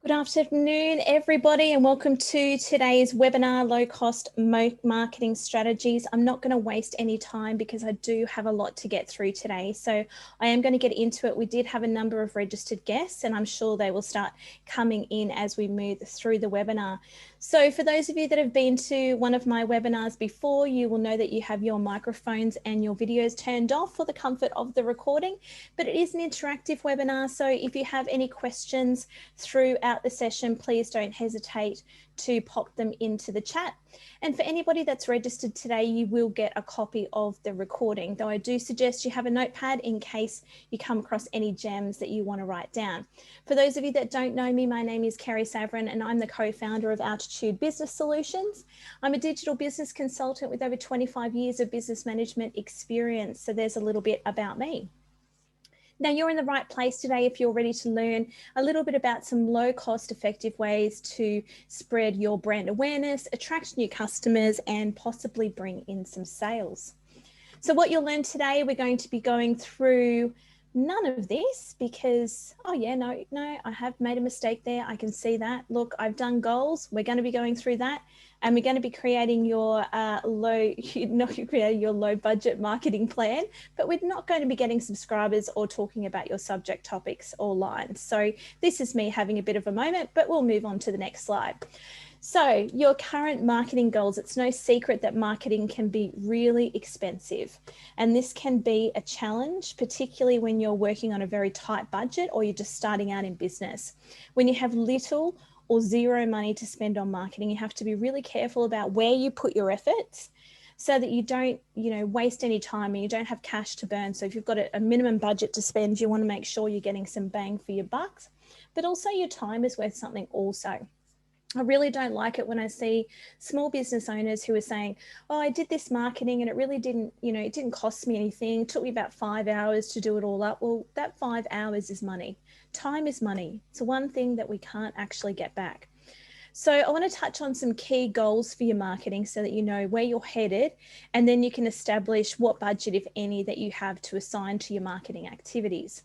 Good afternoon, everybody, and welcome to today's webinar, Low Cost Marketing Strategies. I'm not going to waste any time because I do have a lot to get through today. So I am going to get into it. We did have a number of registered guests, and I'm sure they will start coming in as we move through the webinar. So for those of you that have been to one of my webinars before, you will know that you have your microphones and your videos turned off for the comfort of the recording, but it is an interactive webinar. So if you have any questions throughout the session, please don't hesitate to pop them into the chat. And for anybody that's registered today, you will get a copy of the recording, though I do suggest you have a notepad in case you come across any gems that you want to write down. For those of you that don't know me, my name is Kerrie Saverin and I'm the co-founder of Altitude Business Solutions. I'm a digital business consultant with over 25 years of business management experience. So there's a little bit about me. Now you're in the right place today if you're ready to learn a little bit about some low cost effective ways to spread your brand awareness, attract new customers, and possibly bring in some sales. So what you'll learn today, we're going to be going through none of this because, oh yeah, no, I have made a mistake there. I can see that. Look, I've done goals. We're going to be going through that. And we're going to be creating your low budget marketing plan, but we're not going to be getting subscribers or talking about your subject topics or lines. So this is me having a bit of a moment, but we'll move on to the next slide. So your current marketing goals, it's no secret that marketing can be really expensive. And this can be a challenge, particularly when you're working on a very tight budget or you're just starting out in business. When you have little or zero money to spend on marketing, you have to be really careful about where you put your efforts so that you don't, waste any time and you don't have cash to burn. So if you've got a minimum budget to spend, you want to make sure you're getting some bang for your bucks, but also your time is worth something also. I really don't like it when I see small business owners who are saying, oh, I did this marketing and it really didn't, it didn't cost me anything. It took me about 5 hours to do it all up. Well, that 5 hours is money. Time is money. It's one thing that we can't actually get back. So I want to touch on some key goals for your marketing so that you know where you're headed, and then you can establish what budget, if any, that you have to assign to your marketing activities.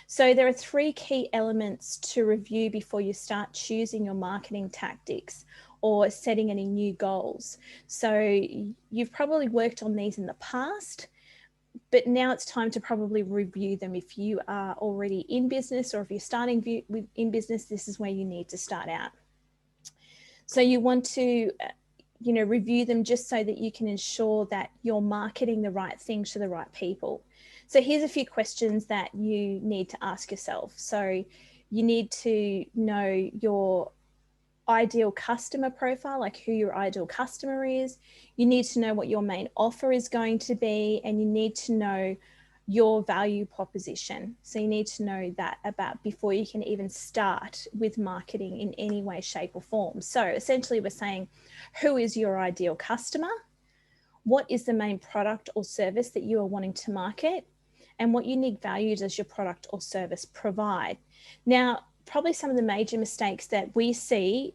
So there are 3 key elements to review before you start choosing your marketing tactics or setting any new goals. So you've probably worked on these in the past, but now it's time to probably review them. If you are already in business or if you're starting in business, this is where you need to start out. So you want to review them just so that you can ensure that you're marketing the right thing to the right people. So here's a few questions that you need to ask yourself. So you need to know your ideal customer profile, like who your ideal customer is. You need to know what your main offer is going to be, and you need to know your value proposition. So you need to know that about before you can even start with marketing in any way, shape or form. So essentially we're saying, who is your ideal customer? What is the main product or service that you are wanting to market? And what unique value does your product or service provide? Now, probably some of the major mistakes that we see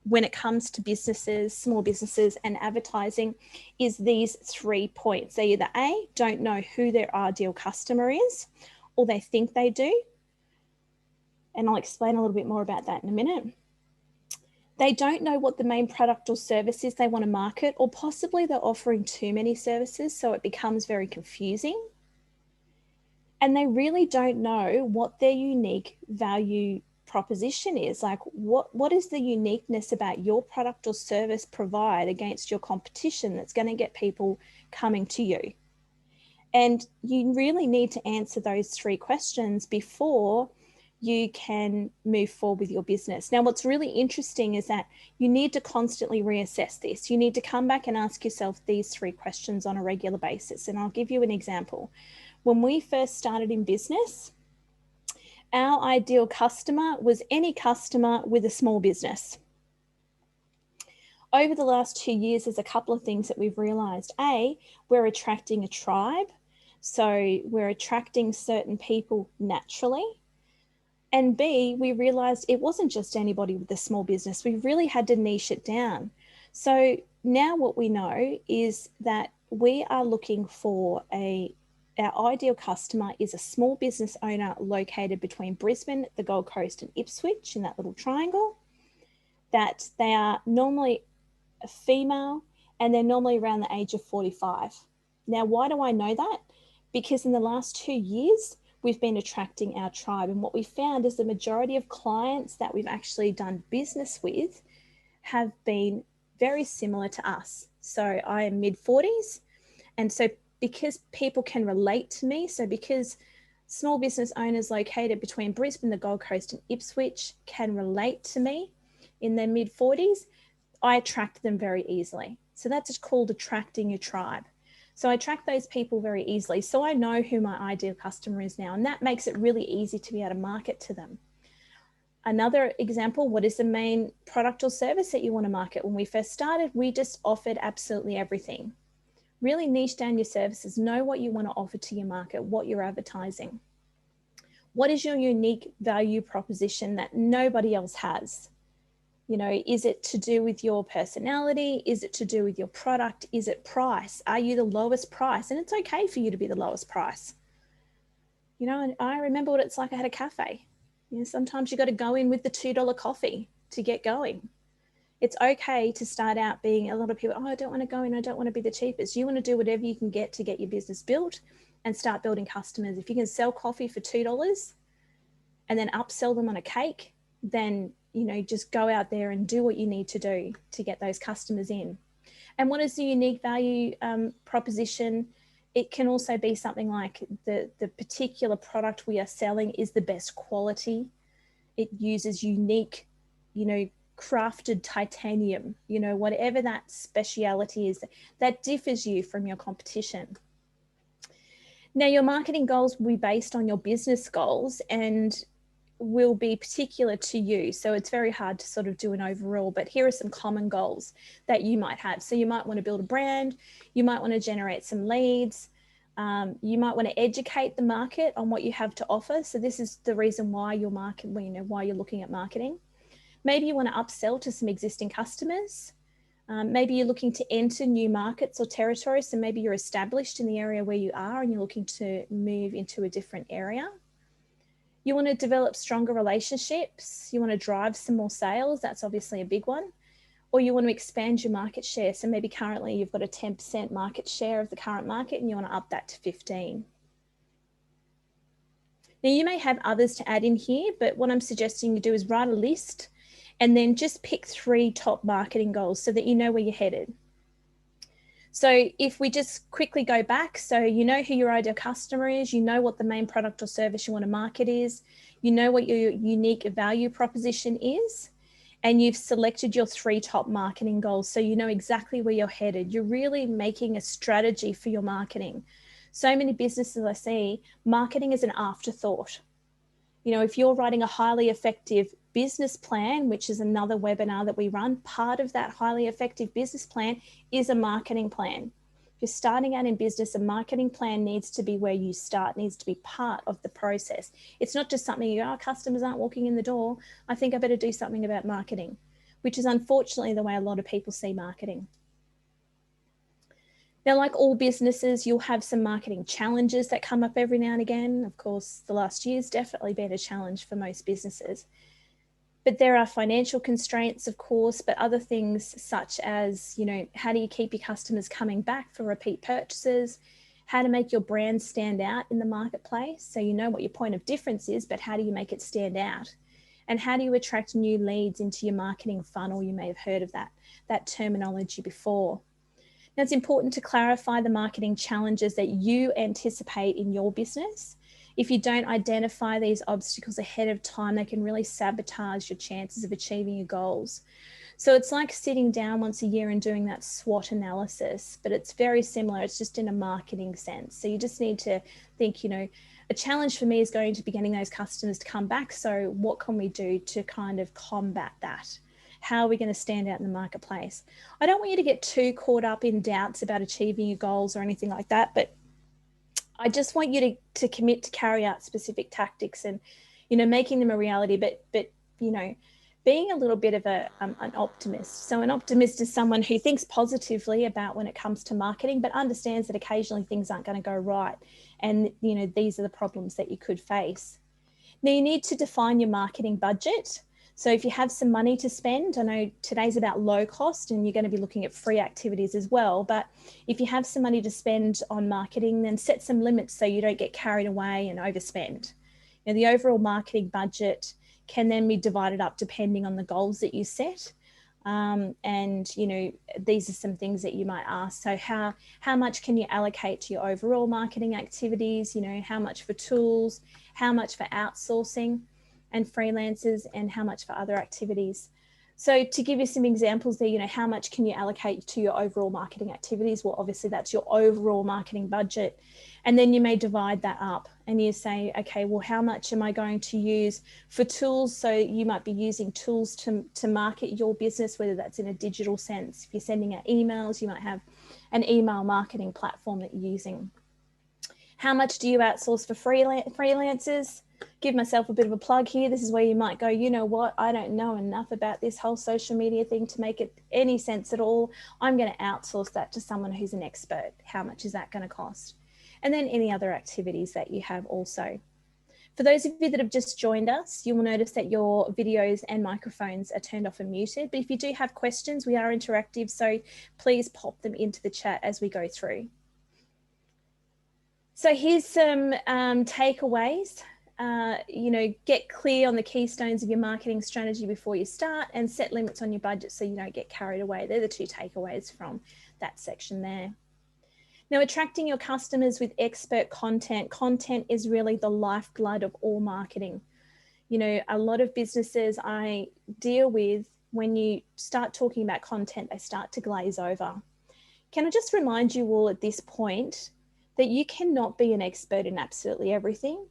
when it comes to businesses, small businesses and advertising is these 3 points. They either A, don't know who their ideal customer is, or they think they do. And I'll explain a little bit more about that in a minute. They don't know what the main product or service is they want to market, or possibly they're offering too many services, so it becomes very confusing. And they really don't know what their unique value proposition is. Like what is the uniqueness about your product or service provide against your competition that's going to get people coming to you? And you really need to answer those 3 questions before you can move forward with your business. Now, what's really interesting is that you need to constantly reassess this. You need to come back and ask yourself these 3 questions on a regular basis. And I'll give you an example. When we first started in business, our ideal customer was any customer with a small business. Over the last 2 years, there's a couple of things that we've realized. A, we're attracting a tribe. So we're attracting certain people naturally. And B, we realized it wasn't just anybody with a small business. We really had to niche it down. So now what we know is that we are looking for a our ideal customer is a small business owner located between Brisbane, the Gold Coast and Ipswich in that little triangle, that they are normally a female and they're normally around the age of 45. Now, why do I know that? Because in the last 2 years, we've been attracting our tribe. And what we found is the majority of clients that we've actually done business with have been very similar to us. So I am mid-40s. And so because people can relate to me, so because small business owners located between Brisbane, the Gold Coast and Ipswich can relate to me in their mid-40s, I attract them very easily. So that's called attracting your tribe. So I attract those people very easily. So I know who my ideal customer is now, and that makes it really easy to be able to market to them. Another example, what is the main product or service that you want to market? When we first started, we just offered absolutely everything. Really niche down your services, know what you want to offer to your market, what you're advertising. What is your unique value proposition that nobody else has? You know, is it to do with your personality? Is it to do with your product? Is it price? Are you the lowest price? And it's okay for you to be the lowest price. You know, and I remember what it's like. I had a cafe. You know, sometimes you got to go in with the $2 coffee to get going. It's okay to start out being, a lot of people, oh, I don't want to go in, I don't want to be the cheapest. You want to do whatever you can get to get your business built and start building customers. If you can sell coffee for $2 and then upsell them on a cake, then, you know, just go out there and do what you need to do to get those customers in. And what is the unique value proposition? It can also be something like the particular product we are selling is the best quality. It uses unique, you know, crafted titanium, you know, whatever that speciality is, that differs you from your competition. Now, your marketing goals will be based on your business goals and will be particular to you. So it's very hard to sort of do an overall, but here are some common goals that you might have. So you might want to build a brand, you might want to generate some leads, you might want to educate the market on what you have to offer. So this is the reason why you're why you're looking at marketing. Maybe you want to upsell to some existing customers. Maybe you're looking to enter new markets or territories. So maybe you're established in the area where you are and you're looking to move into a different area. You want to develop stronger relationships. You want to drive some more sales. That's obviously a big one. Or you want to expand your market share. So maybe currently you've got a 10% market share of the current market and you want to up that to 15. Now you may have others to add in here, but what I'm suggesting you do is write a list and then just pick 3 top marketing goals so that you know where you're headed. So if we just quickly go back, so you know who your ideal customer is, you know what the main product or service you want to market is, you know what your unique value proposition is, and you've selected your 3 top marketing goals. So you know exactly where you're headed. You're really making a strategy for your marketing. So many businesses I see, marketing is an afterthought. You know, if you're writing a highly effective business plan, which is another webinar that we run, part of that highly effective business plan is a marketing plan. If you're starting out in business, a marketing plan needs to be where you start, needs to be part of the process. It's not just something our customers aren't walking in the door. I think I better do something about marketing, which is unfortunately the way a lot of people see marketing. Now, like all businesses, you'll have some marketing challenges that come up every now and again. Of course, the last year's definitely been a challenge for most businesses. But there are financial constraints, of course, but other things such as, you know, how do you keep your customers coming back for repeat purchases? How to make your brand stand out in the marketplace. So you know what your point of difference is, but how do you make it stand out? And how do you attract new leads into your marketing funnel? You may have heard of that terminology before. Now, it's important to clarify the marketing challenges that you anticipate in your business. If you don't identify these obstacles ahead of time, they can really sabotage your chances of achieving your goals. So it's like sitting down once a year and doing that SWOT analysis, but it's very similar. It's just in a marketing sense. So you just need to think, you know, a challenge for me is going to be getting those customers to come back. So what can we do to kind of combat that? How are we going to stand out in the marketplace? I don't want you to get too caught up in doubts about achieving your goals or anything like that, but I just want you to commit to carry out specific tactics and, you know, making them a reality, but you know, being a little bit of an optimist. So an optimist is someone who thinks positively about when it comes to marketing, but understands that occasionally things aren't going to go right. And, you know, these are the problems that you could face. Now you need to define your marketing budget. So if you have some money to spend, I know today's about low cost and you're going to be looking at free activities as well. But if you have some money to spend on marketing, then set some limits so you don't get carried away and overspend. Now, the overall marketing budget can then be divided up depending on the goals that you set. And, you know, these are some things that you might ask. So how much can you allocate to your overall marketing activities? You know, how much for tools, how much for outsourcing and freelancers, and how much for other activities. So to give you some examples there, you know, how much can you allocate to your overall marketing activities? Well, obviously that's your overall marketing budget. And then you may divide that up and you say, okay, well, how much am I going to use for tools? So you might be using tools to market your business, whether that's in a digital sense. If you're sending out emails, you might have an email marketing platform that you're using. How much do you outsource for freelancers? Give myself a bit of a plug here. This is where you might go, you know what, I don't know enough about this whole social media thing to make it any sense at all. I'm going to outsource that to someone who's an expert. How much is that going to cost? And then any other activities that you have also. For those of you that have just joined us, you will notice that your videos and microphones are turned off and muted. But if you do have questions, we are interactive, so please pop them into the chat as we go through. So here's some takeaways. You know, get clear on the keystones of your marketing strategy before you start, and set limits on your budget so you don't get carried away. They're the two takeaways from that section there. Now, attracting your customers with expert content. Content is really the lifeblood of all marketing. You know, a lot of businesses I deal with, when you start talking about content, they start to glaze over. Can I just remind you all at this point that you cannot be an expert in absolutely everything.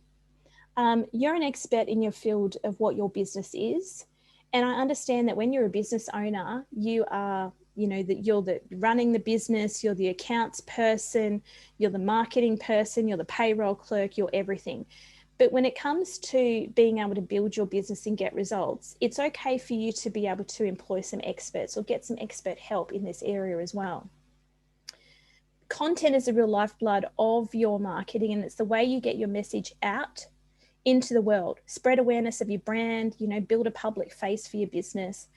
You're an expert in your field of what your business is. And I understand that when you're a business owner, you are, you know, that you're the running the business, you're the accounts person, you're the marketing person, you're the payroll clerk, you're everything. But when it comes to being able to build your business and get results, it's okay for you to be able to employ some experts or get some expert help in this area as well. Content is the real lifeblood of your marketing, and it's the way you get your message out into the world. Spread awareness of your brand, you know, build a public face for your business.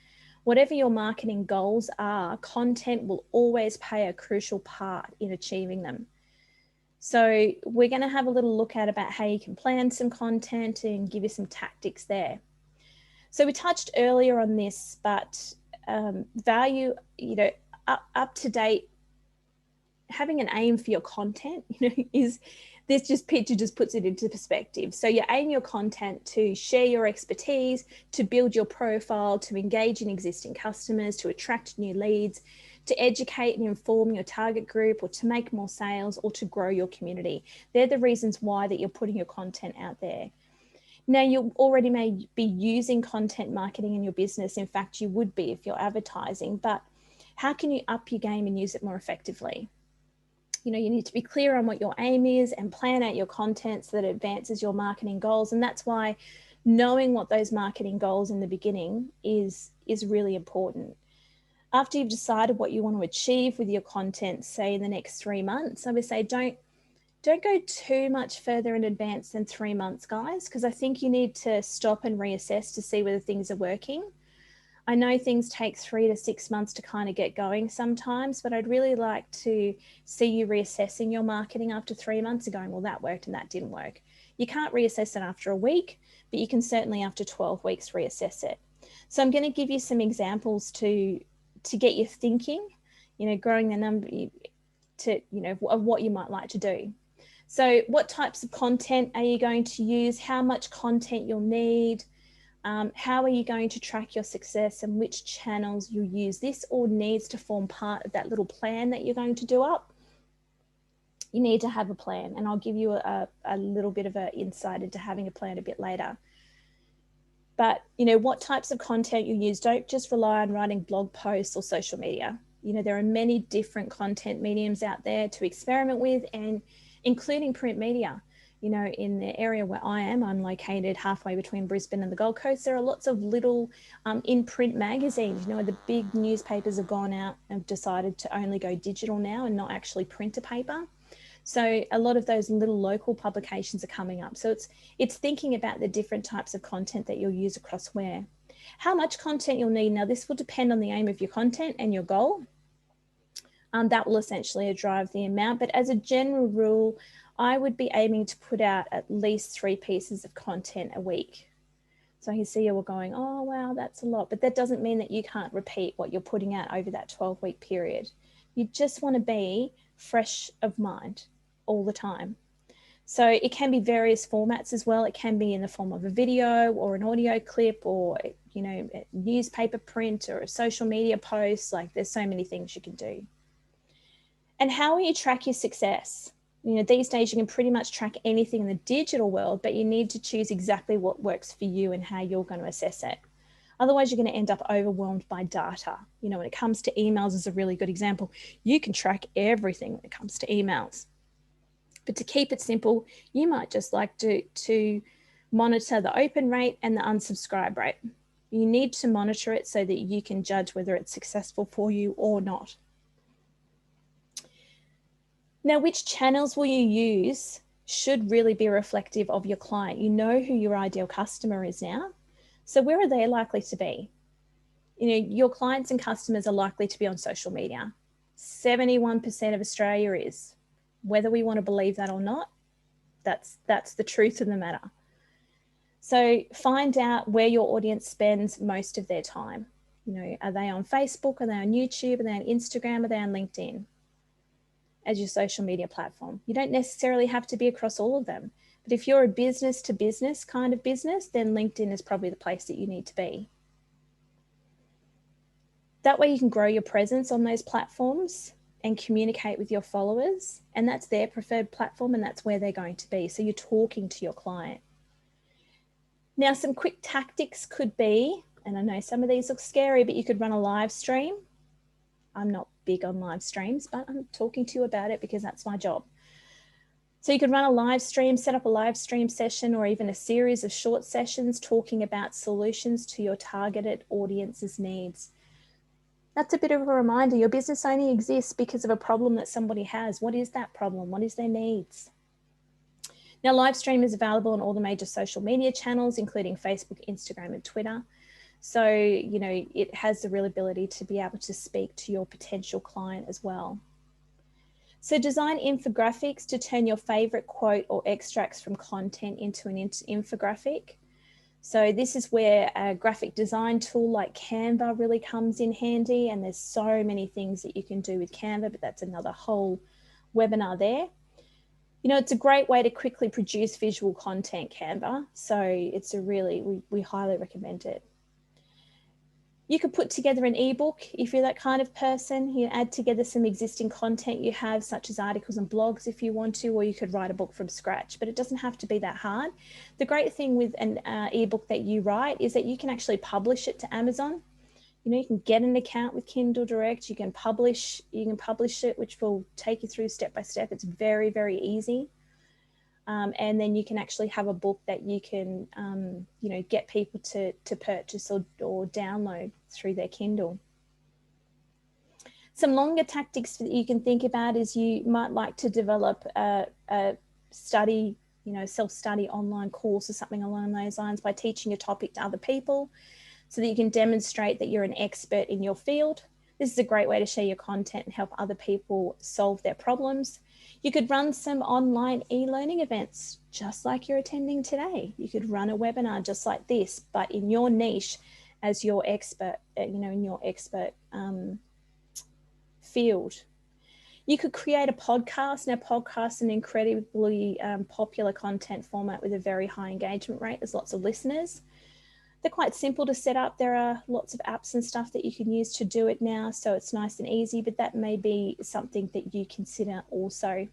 Whatever your marketing goals are, content will always play a crucial part in achieving them. So we're going to have a little look at about how you can plan some content and give you some tactics there. So we touched earlier on this, but value, you know, up to date, having an aim for your content, you know, is this picture just puts it into perspective. So you aim your content to share your expertise, to build your profile, to engage in existing customers, to attract new leads, to educate and inform your target group, or to make more sales, or to grow your community. They're the reasons why that you're putting your content out there. Now, you already may be using content marketing in your business. In fact, you would be if you're advertising, but how can you up your game and use it more effectively? You know, you need to be clear on what your aim is and plan out your content so that it advances your marketing goals. And that's why knowing what those marketing goals in the beginning is really important. After you've decided what you want to achieve with your content, say in the next 3 months, I would say don't go too much further in advance than 3 months, guys, because I think you need to stop and reassess to see whether things are working. I know things take 3 to 6 months to kind of get going sometimes, but I'd really like to see you reassessing your marketing after 3 months and going, well, that worked and that didn't work. You can't reassess it after a week, but you can certainly after 12 weeks reassess it. So I'm going to give you some examples to get you thinking, you know, growing the number to, you know, of what you might like to do. So what types of content are you going to use? How much content you'll need? How are you going to track your success, and which channels you'll use? This all needs to form part of that little plan that you're going to do up. You need to have a plan, and I'll give you a little bit of an insight into having a plan a bit later. But, you know, what types of content you use, don't just rely on writing blog posts or social media. You know, there are many different content mediums out there to experiment with, and including print media. You know, in the area where I'm located halfway between Brisbane and the Gold Coast, there are lots of little in-print magazines. You know, the big newspapers have gone out and decided to only go digital now and not actually print a paper. So a lot of those little local publications are coming up. So it's thinking about the different types of content that you'll use across where. How much content you'll need. Now, this will depend on the aim of your content and your goal. That will essentially drive the amount. But as a general rule, I would be aiming to put out at least 3 pieces of content a week. So you see you're going, oh, wow, that's a lot. But that doesn't mean that you can't repeat what you're putting out over that 12-week period. You just want to be fresh of mind all the time. So it can be various formats as well. It can be in the form of a video or an audio clip or, you know, a newspaper print or a social media post. Like, there's so many things you can do. And how will you track your success? You know, these days you can pretty much track anything in the digital world, but you need to choose exactly what works for you and how you're going to assess it. Otherwise, you're going to end up overwhelmed by data. You know, when it comes to emails is a really good example. You can track everything when it comes to emails. But to keep it simple, you might just like to monitor the open rate and the unsubscribe rate. You need to monitor it so that you can judge whether it's successful for you or not. Now, which channels will you use should really be reflective of your client. You know who your ideal customer is now. So where are they likely to be? You know, your clients and customers are likely to be on social media. 71% of Australia is. Whether we want to believe that or not, that's the truth of the matter. So find out where your audience spends most of their time. You know, are they on Facebook? Are they on YouTube? Are they on Instagram? Are they on LinkedIn as your social media platform? You don't necessarily have to be across all of them. But if you're a business to business kind of business, then LinkedIn is probably the place that you need to be. That way you can grow your presence on those platforms and communicate with your followers, and that's their preferred platform and that's where they're going to be. So you're talking to your client. Now, some quick tactics could be, and I know some of these look scary, but you could run a live stream. I'm not big on live streams, but I'm talking to you about it because that's my job. So you could run a live stream, set up a live stream session, or even a series of short sessions talking about solutions to your targeted audience's needs. That's a bit of a reminder. Your business only exists because of a problem that somebody has. What is that problem? What is their needs? Now, Livestream is available on all the major social media channels, including Facebook, Instagram, and Twitter. So, you know, it has the real ability to be able to speak to your potential client as well. So design infographics to turn your favorite quote or extracts from content into an infographic. So this is where a graphic design tool like Canva really comes in handy, and there's so many things that you can do with Canva, but that's another whole webinar there. You know, it's a great way to quickly produce visual content, Canva. So it's a really, we highly recommend it. You could put together an ebook if you're that kind of person. You add together some existing content you have, such as articles and blogs if you want to, or you could write a book from scratch, but it doesn't have to be that hard. The great thing with an ebook that you write is that you can actually publish it to Amazon. You know, you can get an account with Kindle Direct, you can publish it, which will take you through step by step. It's very, very easy. And then you can actually have a book that you can, you know, get people to purchase or download through their Kindle. Some longer tactics that you can think about is you might like to develop a study, you know, self-study online course or something along those lines by teaching a topic to other people so that you can demonstrate that you're an expert in your field. This is a great way to share your content and help other people solve their problems. You could run some online e-learning events just like you're attending today. You could run a webinar just like this, but in your niche as your expert, you know, in your expert field. You could create a podcast. Now, podcasts are an incredibly popular content format with a very high engagement rate. There's lots of listeners. They're quite simple to set up. There are lots of apps and stuff that you can use to do it now, so it's nice and easy, but that may be something that you consider also.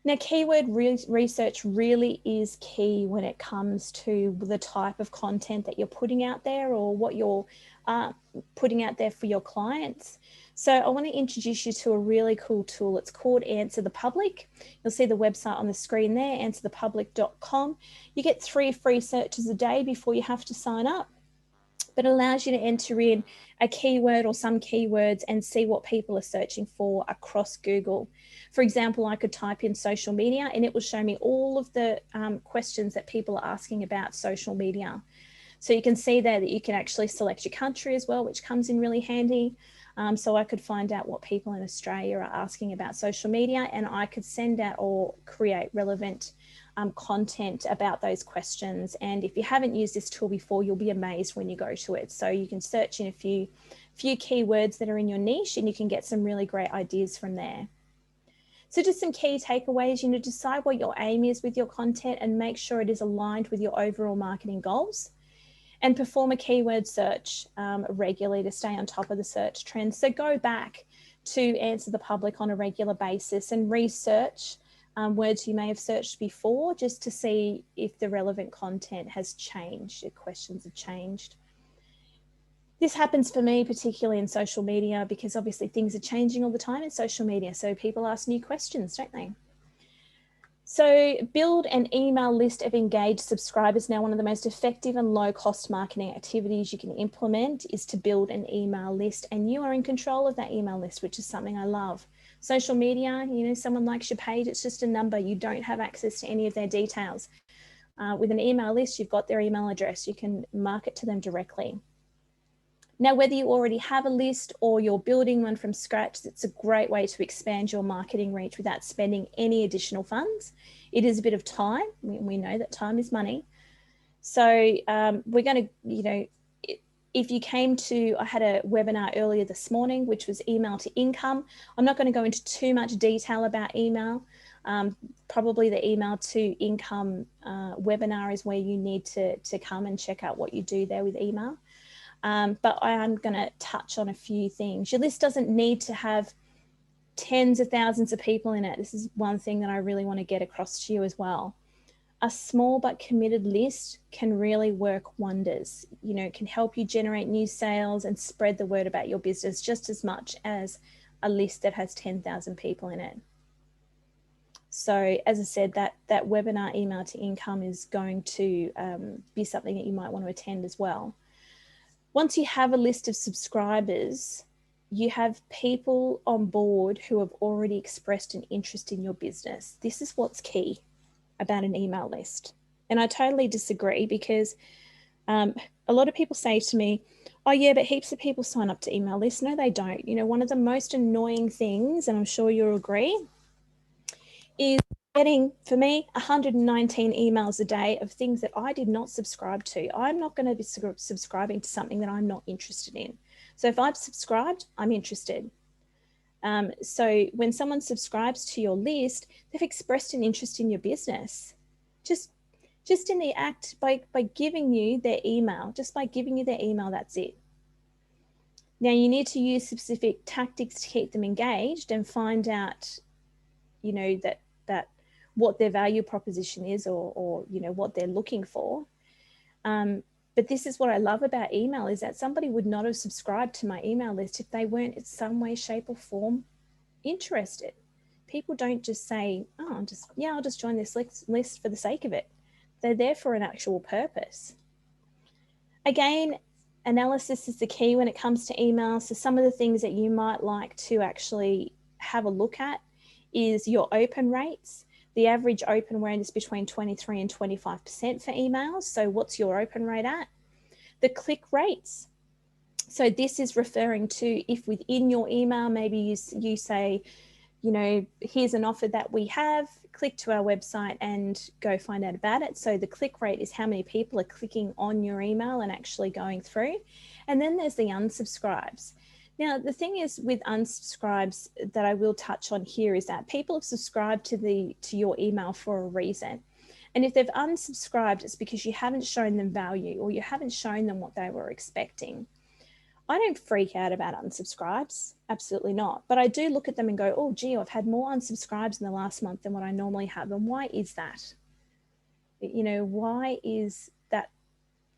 Now, keyword research really is key when it comes to the type of content that you're putting out there or what you're putting out there for your clients. So I want to introduce you to a really cool tool. It's called Answer the Public. You'll see the website on the screen there, answerthepublic.com. You get 3 free searches a day before you have to sign up. But it allows you to enter in a keyword or some keywords and see what people are searching for across Google. For example, I could type in social media and it will show me all of the questions that people are asking about social media. So you can see there that you can actually select your country as well, which comes in really handy. So I could find out what people in Australia are asking about social media, and I could send out or create relevant content about those questions. And if you haven't used this tool before, you'll be amazed when you go to it. So you can search in a few keywords that are in your niche, and you can get some really great ideas from there. So just some key takeaways, decide what your aim is with your content and make sure it is aligned with your overall marketing goals. And perform a keyword search regularly to stay on top of the search trends. So go back to Answer the Public on a regular basis and research words you may have searched before, just to see if the relevant content has changed, if questions have changed. This happens for me, particularly in social media, because obviously things are changing all the time in social media. So people ask new questions, don't they? So build an email list of engaged subscribers. Now, one of the most effective and low cost marketing activities you can implement is to build an email list, and you are in control of that email list, which is something I love. Social media, someone likes your page, it's just a number. You don't have access to any of their details. With an email list, you've got their email address. You can market to them directly. Now, whether you already have a list or you're building one from scratch, it's a great way to expand your marketing reach without spending any additional funds. It is a bit of time. We know that time is money. So we're going to, if you came to, I had a webinar earlier this morning, which was email to income. I'm not going to go into too much detail about email. Probably the email to income webinar is where you need to come and check out what you do there with email. But I am going to touch on a few things. Your list doesn't need to have tens of thousands of people in it. This is one thing that I really want to get across to you as well. A small but committed list can really work wonders. It can help you generate new sales and spread the word about your business just as much as a list that has 10,000 people in it. So as I said, that webinar email to income is going to be something that you might want to attend as well. Once you have a list of subscribers, you have people on board who have already expressed an interest in your business. This is what's key about an email list. And I totally disagree, because a lot of people say to me, oh yeah, but heaps of people sign up to email lists. No, they don't. One of the most annoying things, and I'm sure you'll agree, is getting, for me, 119 emails a day of things that I did not subscribe to. I'm not going to be subscribing to something that I'm not interested in. So if I've subscribed, I'm interested. So when someone subscribes to your list, they've expressed an interest in your business. Just in the act, by giving you their email, just by giving you their email, that's it. Now you need to use specific tactics to keep them engaged and find out, that what their value proposition is, or what they're looking for. But this is what I love about email, is that somebody would not have subscribed to my email list if they weren't in some way, shape or form interested. People don't just say, oh, I'll just join this list for the sake of it. They're there for an actual purpose. Again, analysis is the key when it comes to email. So some of the things that you might like to actually have a look at is your open rates. The average open rate is between 23 and 25% for emails. So what's your open rate at? The click rates. So this is referring to if within your email, maybe you say, here's an offer that we have, click to our website and go find out about it. So the click rate is how many people are clicking on your email and actually going through. And then there's the unsubscribes. Now, the thing is with unsubscribes that I will touch on here is that people have subscribed to your email for a reason. And if they've unsubscribed, it's because you haven't shown them value or you haven't shown them what they were expecting. I don't freak out about unsubscribes, absolutely not. But I do look at them and go, oh, gee, I've had more unsubscribes in the last month than what I normally have. And why is that? You know, why is that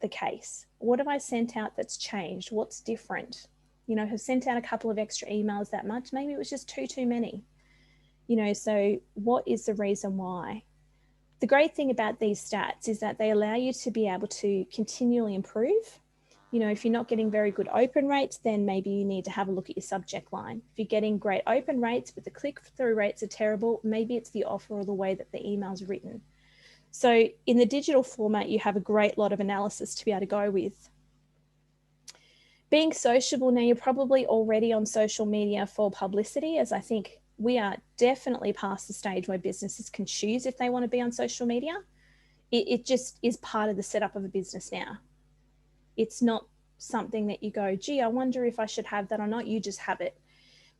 the case? What have I sent out that's changed? What's different? You know, have sent out a couple of extra emails that much. Maybe it was just too many. You know, so what is the reason why? The great thing about these stats is that they allow you to be able to continually improve. You know, if you're not getting very good open rates, then maybe you need to have a look at your subject line. If you're getting great open rates, but the click-through rates are terrible, maybe it's the offer or the way that the email's written. So in the digital format, you have a great lot of analysis to be able to go with. Being sociable, now you're probably already on social media for publicity, as I think we are definitely past the stage where businesses can choose if they want to be on social media. It just is part of the setup of a business now. It's not something that you go, gee, I wonder if I should have that or not. You just have it.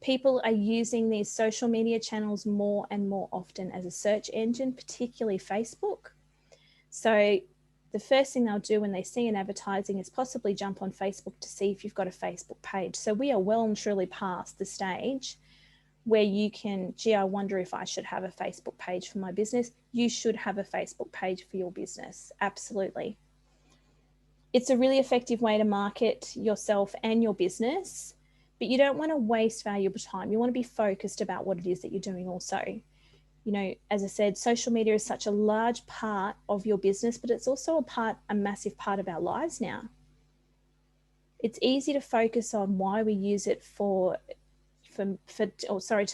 People are using these social media channels more and more often as a search engine, particularly Facebook. So the first thing they'll do when they see an advertising is possibly jump on Facebook to see if you've got a Facebook page. So we are well and truly past the stage where you can, gee, I wonder if I should have a Facebook page for my business. You should have a Facebook page for your business. Absolutely. It's a really effective way to market yourself and your business, but you don't want to waste valuable time. You want to be focused about what it is that you're doing also. You know, as I said, social media is such a large part of your business, but it's also a massive part of our lives now. It's easy to focus on why we use it to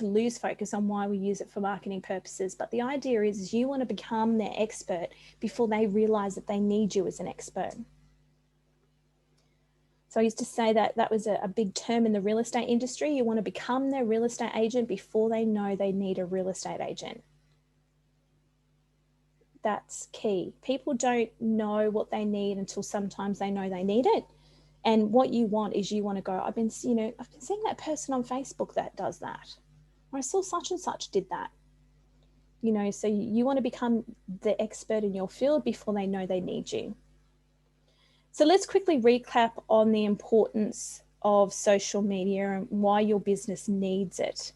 lose focus on why we use it for marketing purposes. But the idea is you want to become their expert before they realize that they need you as an expert. So I used to say that was a big term in the real estate industry. You want to become their real estate agent before they know they need a real estate agent. That's key. People don't know what they need until sometimes they know they need it. And what you want is you want to go, I've been seeing that person on Facebook that does that. Or I saw such and such did that. You know, so you want to become the expert in your field before they know they need you. So let's quickly recap on the importance of social media and why your business needs it.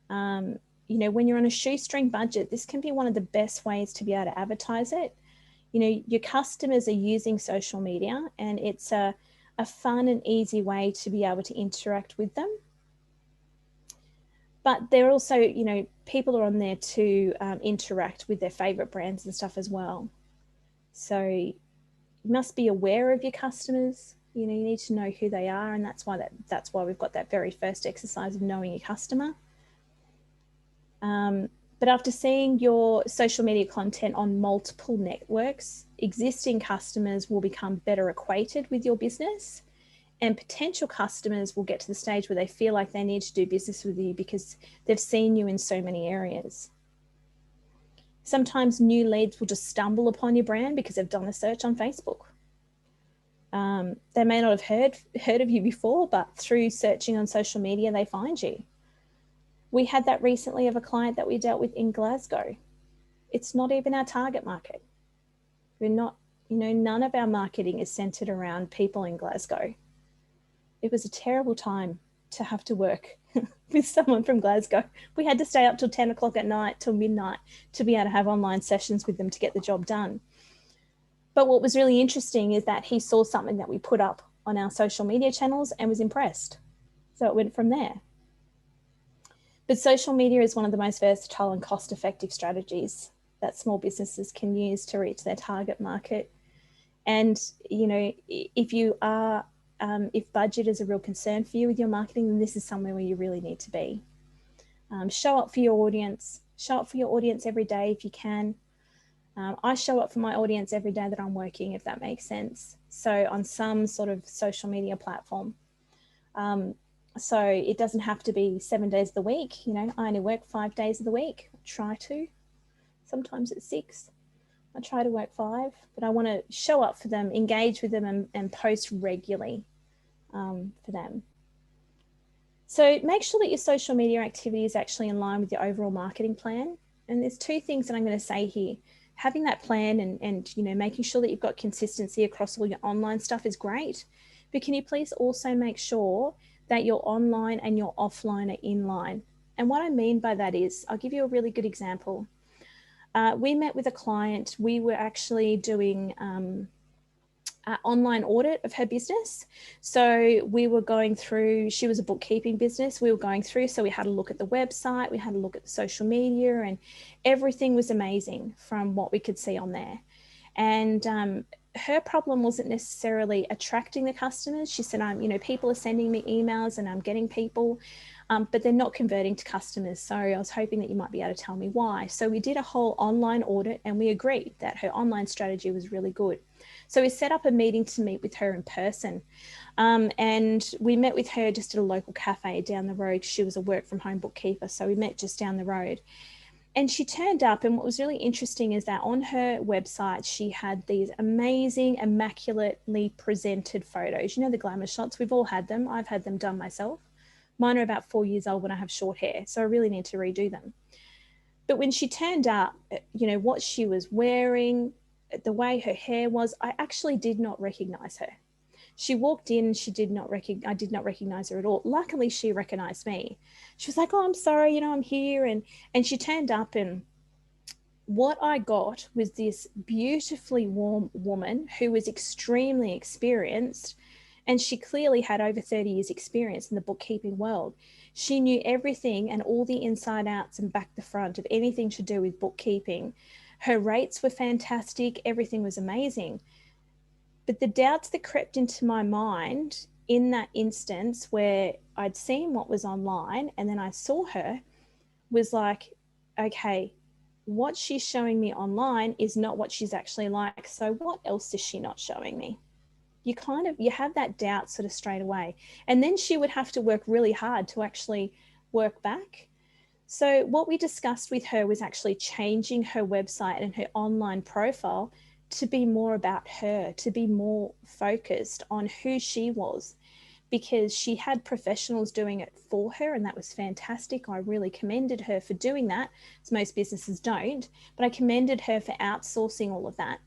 You know, when you're on a shoestring budget, this can be one of the best ways to be able to advertise it. You know, your customers are using social media and it's a fun and easy way to be able to interact with them. But they're also, you know, people are on there to interact with their favorite brands and stuff as well. So you must be aware of your customers. You know, you need to know who they are, and that's why we've got that very first exercise of knowing your customer. But after seeing your social media content on multiple networks, existing customers will become better acquainted with your business, and potential customers will get to the stage where they feel like they need to do business with you because they've seen you in so many areas. Sometimes new leads will just stumble upon your brand because they've done a search on Facebook. They may not have heard of you before, but through searching on social media, they find you. We had that recently of a client that we dealt with in Glasgow. It's not even our target market. We're not, you know, none of our marketing is centered around people in Glasgow. It was a terrible time to have to work with someone from Glasgow. We had to stay up till 10 o'clock at night, till midnight, to be able to have online sessions with them to get the job done. But what was really interesting is that he saw something that we put up on our social media channels and was impressed. So it went from there. But social media is one of the most versatile and cost-effective strategies that small businesses can use to reach their target market. And, you know, if budget is a real concern for you with your marketing, then this is somewhere where you really need to be. Show up for your audience. Show up for your audience every day if you can. I show up for my audience every day that I'm working, if that makes sense. So on some sort of social media platform. So it doesn't have to be 7 days of the week. You know, I only work 5 days of the week. I try to. Sometimes it's 6. I try to work 5, but I want to show up for them, engage with them and post regularly for them. So make sure that your social media activity is actually in line with your overall marketing plan. And there's 2 things that I'm going to say here. Having that plan and you know, making sure that you've got consistency across all your online stuff is great. but can you please also make sure that your online and your offline are in line? And what I mean by that is, I'll give you a really good example. We met with a client. We were actually doing online audit of her business. So we were going through, she was a bookkeeping business. We were going through, so we had a look at the website, we had a look at the social media, and everything was amazing from what we could see on there. And her problem wasn't necessarily attracting the customers. She said, people are sending me emails and I'm getting people, but they're not converting to customers. So I was hoping that you might be able to tell me why. So we did a whole online audit and we agreed that her online strategy was really good. So we set up a meeting to meet with her in person. And we met with her just at a local cafe down the road. She was a work from home bookkeeper. So we met just down the road. And she turned up, and what was really interesting is that on her website, she had these amazing, immaculately presented photos. You know, the glamour shots, we've all had them. I've had them done myself. Mine are about 4 years old when I have short hair, so I really need to redo them. But when she turned up, what she was wearing, the way her hair was, I actually did not recognize her. She walked in, I did not recognize her at all. Luckily, she recognized me. She was like, "Oh, I'm sorry, I'm here." And she turned up, and what I got was this beautifully warm woman who was extremely experienced, and she clearly had over 30 years experience in the bookkeeping world. She knew everything and all the inside outs and back to front of anything to do with bookkeeping. Her rates were fantastic. Everything was amazing. But the doubts that crept into my mind in that instance where I'd seen what was online and then I saw her was like, okay, what she's showing me online is not what she's actually like. So what else is she not showing me? You have that doubt sort of straight away. And then she would have to work really hard to actually work back. So what we discussed with her was actually changing her website and her online profile to be more about her, to be more focused on who she was, because she had professionals doing it for her, and that was fantastic. I really commended her for doing that, as most businesses don't, but I commended her for outsourcing all of that.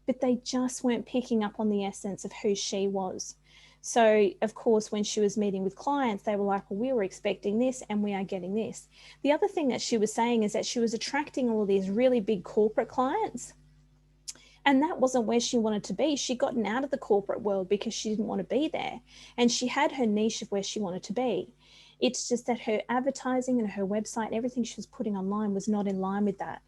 But they just weren't picking up on the essence of who she was. So, of course, when she was meeting with clients, they were like, well, we were expecting this and we are getting this. The other thing that she was saying is that she was attracting all of these really big corporate clients. And that wasn't where she wanted to be. She'd gotten out of the corporate world because she didn't want to be there. And she had her niche of where she wanted to be. It's just that her advertising and her website, everything she was putting online was not in line with that.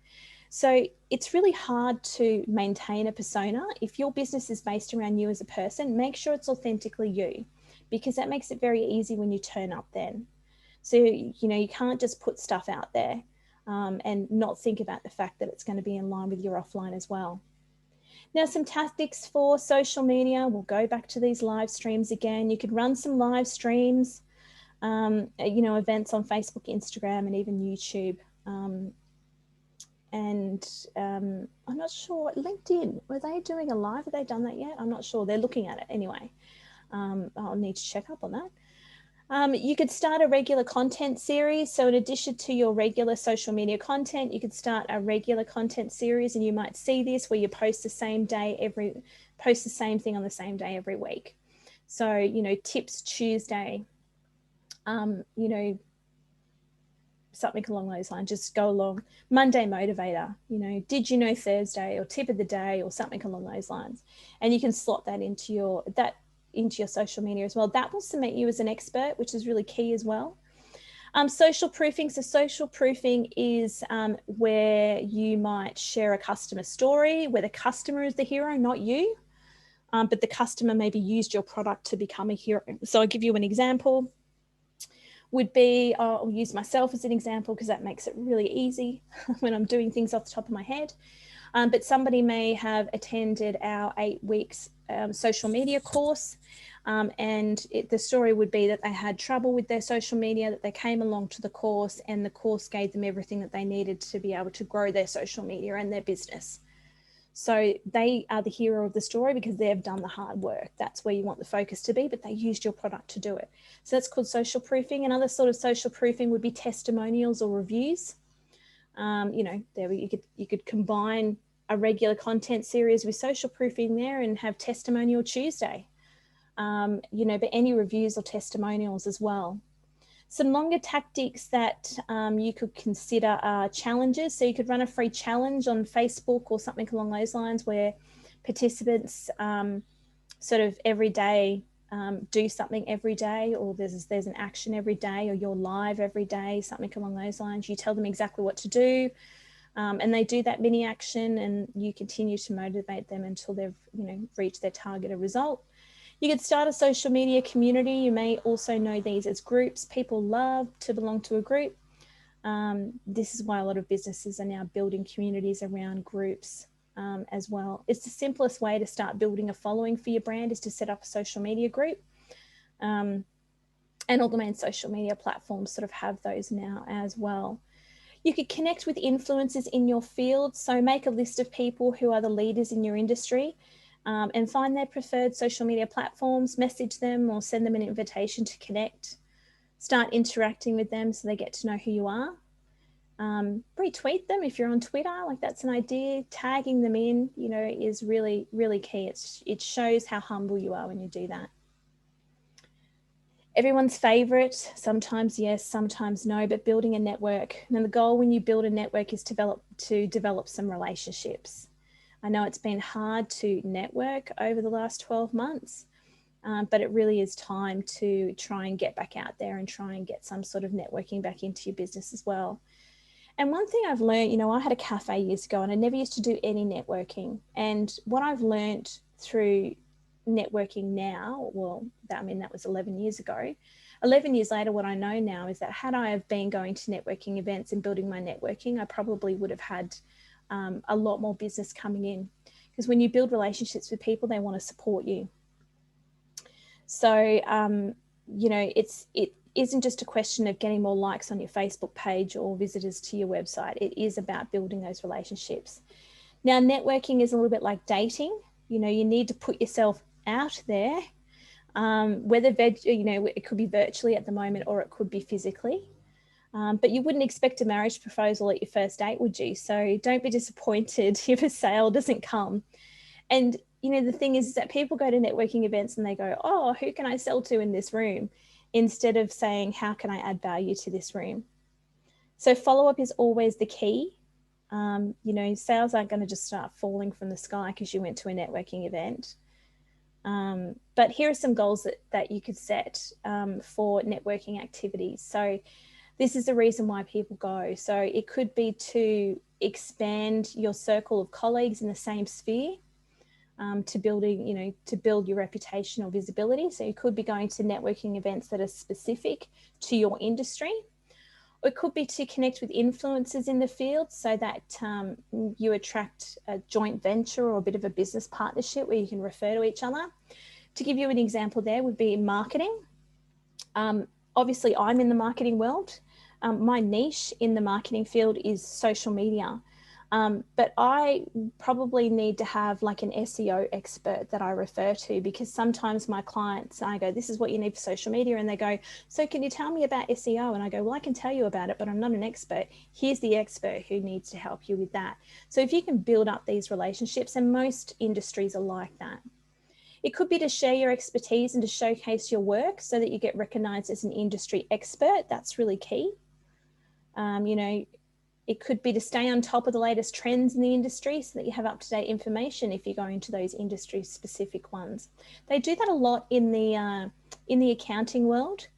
So it's really hard to maintain a persona. If your business is based around you as a person, make sure it's authentically you, because that makes it very easy when you turn up then. So, you can't just put stuff out there and not think about the fact that it's going to be in line with your offline as well. Now, some tactics for social media. We'll go back to these live streams again. You could run some live streams, events on Facebook, Instagram, and even YouTube. I'm not sure, LinkedIn, were they doing a live? Have they done that yet? I'm not sure. They're looking at it anyway. I'll need to check up on that. You could start a regular content series. So in addition to your regular social media content, you could start a regular content series, and you might see this where you post the same thing on the same day every week. So, Tips Tuesday, something along those lines. Just go along. Monday Motivator, Did you know Thursday, or Tip of the Day, or something along those lines. And you can slot that into your social media as well. That will cement you as an expert, which is really key as well. Social proofing. So social proofing is where you might share a customer story where the customer is the hero, not you, but the customer maybe used your product to become a hero. So I'll give you an example. Would be, I'll use myself as an example because that makes it really easy when I'm doing things off the top of my head. But somebody may have attended our 8 weeks social media course, and the story would be that they had trouble with their social media, that they came along to the course, and the course gave them everything that they needed to be able to grow their social media and their business. So they are the hero of the story because they've done the hard work. That's where you want the focus to be, but they used your product to do it. So that's called social proofing. Another sort of social proofing would be testimonials or reviews. You could combine a regular content series with social proofing there and have Testimonial Tuesday. you know, but any reviews or testimonials as well. Some longer tactics that you could consider are challenges. So you could run a free challenge on Facebook or something along those lines where participants sort of every day do something every day, or there's an action every day, or you're live every day, something along those lines. You tell them exactly what to do, and they do that mini action, and you continue to motivate them until they've, you know, reached their targeted result. You could start a social media community. You may also know these as groups. People love to belong to a group. This is why a lot of businesses are now building communities around groups as well. It's the simplest way to start building a following for your brand, is to set up a social media group. And all the main social media platforms sort of have those now as well. You could connect with influencers in your field. So make a list of people who are the leaders in your industry, and find their preferred social media platforms, message them or send them an invitation to connect. Start interacting with them so they get to know who you are. Retweet them if you're on Twitter, like that's an idea. Tagging them in, you know, is really, really key. It shows how humble you are when you do that. Everyone's favorite, sometimes yes, sometimes no, but building a network. And the goal when you build a network is to develop some relationships. I know it's been hard to network over the last 12 months, but it really is time to try and get back out there and try and get some sort of networking back into your business as well. And one thing I've learned, you know, I had a cafe years ago and I never used to do any networking. And what I've learned through networking now, well, I mean, that was 11 years ago. 11 years later, what I know now is that had I have been going to networking events and building my networking, I probably would have had a lot more business coming in, because when you build relationships with people, they want to support you. So, you know, it isn't just a question of getting more likes on your Facebook page or visitors to your website. It is about building those relationships. Now, networking is a little bit like dating. You know, you need to put yourself out there, whether, you know, it could be virtually at the moment or it could be physically. But you wouldn't expect a marriage proposal at your first date, would you? So don't be disappointed if a sale doesn't come. And, you know, the thing is that people go to networking events and they go, oh, who can I sell to in this room? Instead of saying, how can I add value to this room? So follow-up is always the key. You know, sales aren't going to just start falling from the sky because you went to a networking event. But here are some goals that you could set for networking activities. So this is the reason why people go. So it could be to expand your circle of colleagues in the same sphere, to building, you know, to build your reputation or visibility. So you could be going to networking events that are specific to your industry. Or it could be to connect with influencers in the field so that you attract a joint venture or a bit of a business partnership where you can refer to each other. To give you an example there would be marketing. Obviously, I'm in the marketing world. My niche in the marketing field is social media. But I probably need to have like an SEO expert that I refer to, because sometimes my clients, I go, this is what you need for social media. And they go, so can you tell me about SEO? And I go, well, I can tell you about it, but I'm not an expert. Here's the expert who needs to help you with that. So if you can build up these relationships, and most industries are like that. It could be to share your expertise and to showcase your work so that you get recognized as an industry expert. That's really key. You know, it could be to stay on top of the latest trends in the industry so that you have up-to-date information if you go into those industry-specific ones. They do that a lot in the accounting world.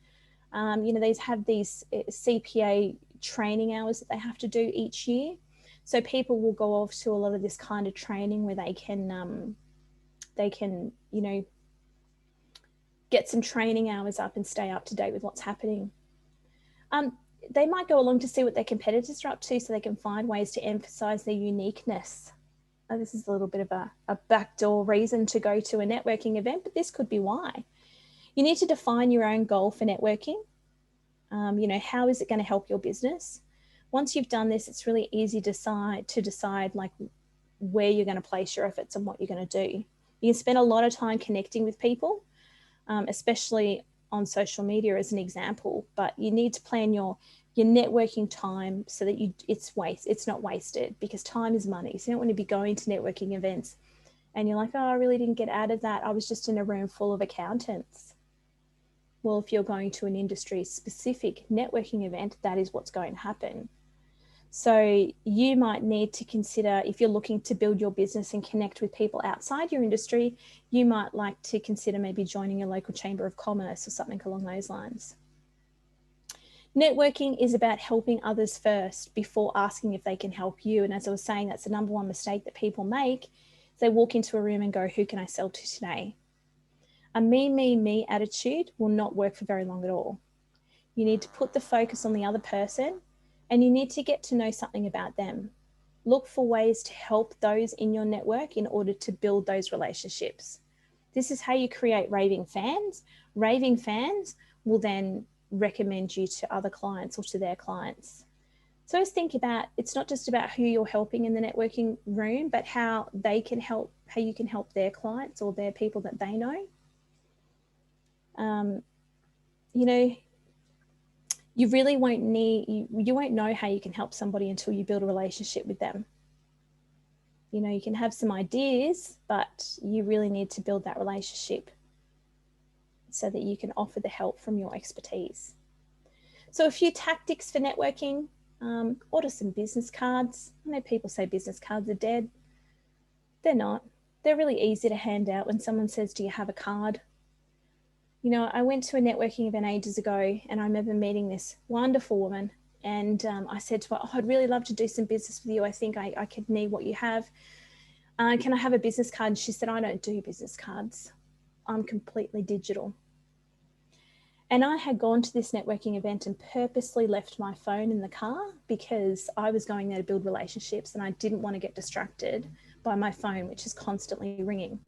You know, they have these CPA training hours that they have to do each year. So people will go off to a lot of this kind of training where they can, you know, get some training hours up and stay up to date with what's happening. They might go along to see what their competitors are up to so they can find ways to emphasize their uniqueness. This is a little bit of a backdoor reason to go to a networking event, but this could be why. You need to define your own goal for networking. You know, how is it going to help your business? Once you've done this, it's really easy to decide like where you're going to place your efforts and what you're going to do. You can spend a lot of time connecting with people, especially on social media as an example, but you need to plan your networking time so that it's not wasted, because time is money. So you don't want to be going to networking events And you're like, oh, I really didn't get out of that. I was just in a room full of accountants. Well, if you're going to an industry specific networking event, that is what's going to happen. So you might need to consider, if you're looking to build your business and connect with people outside your industry, you might like to consider maybe joining a local chamber of commerce or something along those lines. Networking is about helping others first before asking if they can help you. And as I was saying, that's the number one mistake that people make. They walk into a room and go, who can I sell to today? A me attitude will not work for very long at all. You need to put the focus on the other person, and you need to get to know something about them. Look for ways to help those in your network in order to build those relationships. This is how you create raving fans. Raving fans will then recommend you to other clients or to their clients. So just think about, it's not just about who you're helping in the networking room, but how they can help, how you can help their clients or their people that they know. You know, you really won't you won't know how you can help somebody until you build a relationship with them. You know, you can have some ideas, but you really need to build that relationship so that you can offer the help from your expertise. So a few tactics for networking: order some business cards. I know people say business cards are dead. They're not. They're really easy to hand out when someone says, do you have a card? You know, I went to a networking event ages ago, and I remember meeting this wonderful woman, and I said to her, oh, I'd really love to do some business with you. I think I could need what you have. Can I have a business card? And she said, I don't do business cards. I'm completely digital. And I had gone to this networking event and purposely left my phone in the car because I was going there to build relationships, and I didn't want to get distracted by my phone, which is constantly ringing.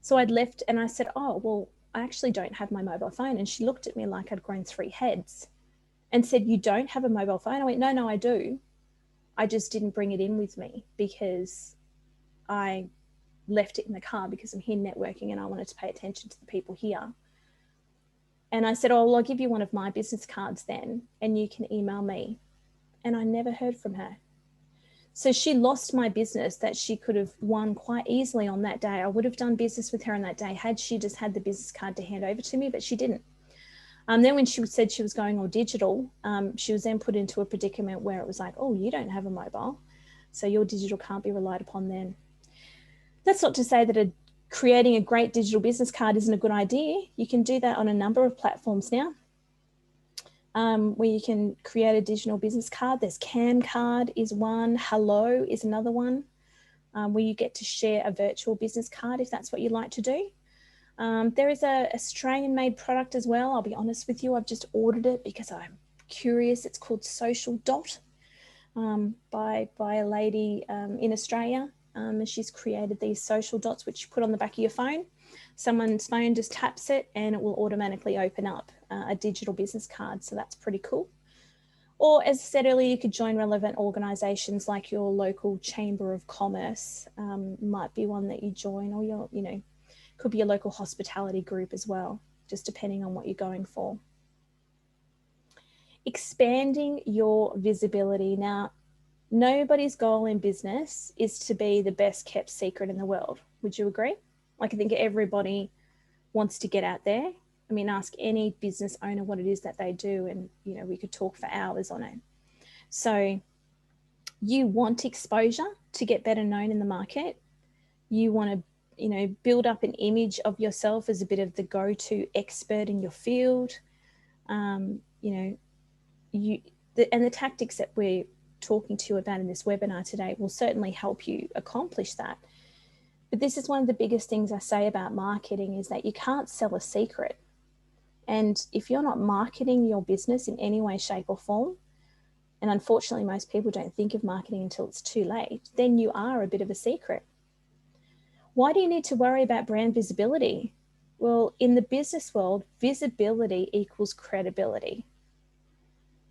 So I'd left, and I said, oh, well, I actually don't have my mobile phone. And she looked at me like I'd grown 3 heads and said, you don't have a mobile phone? I went, no, I do. I just didn't bring it in with me because I left it in the car because I'm here networking and I wanted to pay attention to the people here. And I said, oh, well, I'll give you one of my business cards then, and you can email me. And I never heard from her. So she lost my business that she could have won quite easily on that day. I would have done business with her on that day had she just had the business card to hand over to me, but she didn't. Then when she said she was going all digital, she was then put into a predicament where it was like, oh, you don't have a mobile, so your digital can't be relied upon then. That's not to say that creating a great digital business card isn't a good idea. You can do that on a number of platforms now. Where you can create a digital business card. There's Camcard is one, Hello is another one, where you get to share a virtual business card if that's what you like to do. There is a Australian-made product as well. I'll be honest with you, I've just ordered it because I'm curious. It's called Social Dot by a lady in Australia, and she's created these social dots which you put on the back of your phone. Someone's phone just taps it and it will automatically open up a digital business card. So that's pretty cool. Or as I said earlier, you could join relevant organisations like your local Chamber of Commerce might be one that you join, or your, you know, could be a local hospitality group as well, just depending on what you're going for. Expanding your visibility. Now, nobody's goal in business is to be the best kept secret in the world. Would you agree? Like, I think everybody wants to get out there. I mean, ask any business owner what it is that they do, and, you know, we could talk for hours on it. So you want exposure to get better known in the market. You want to, you know, build up an image of yourself as a bit of the go-to expert in your field. You know, and the tactics that we're talking to you about in this webinar today will certainly help you accomplish that. But this is one of the biggest things I say about marketing, is that you can't sell a secret. And if you're not marketing your business in any way, shape or form, and unfortunately most people don't think of marketing until it's too late, then you are a bit of a secret. Why do you need to worry about brand visibility? Well, in the business world, visibility equals credibility.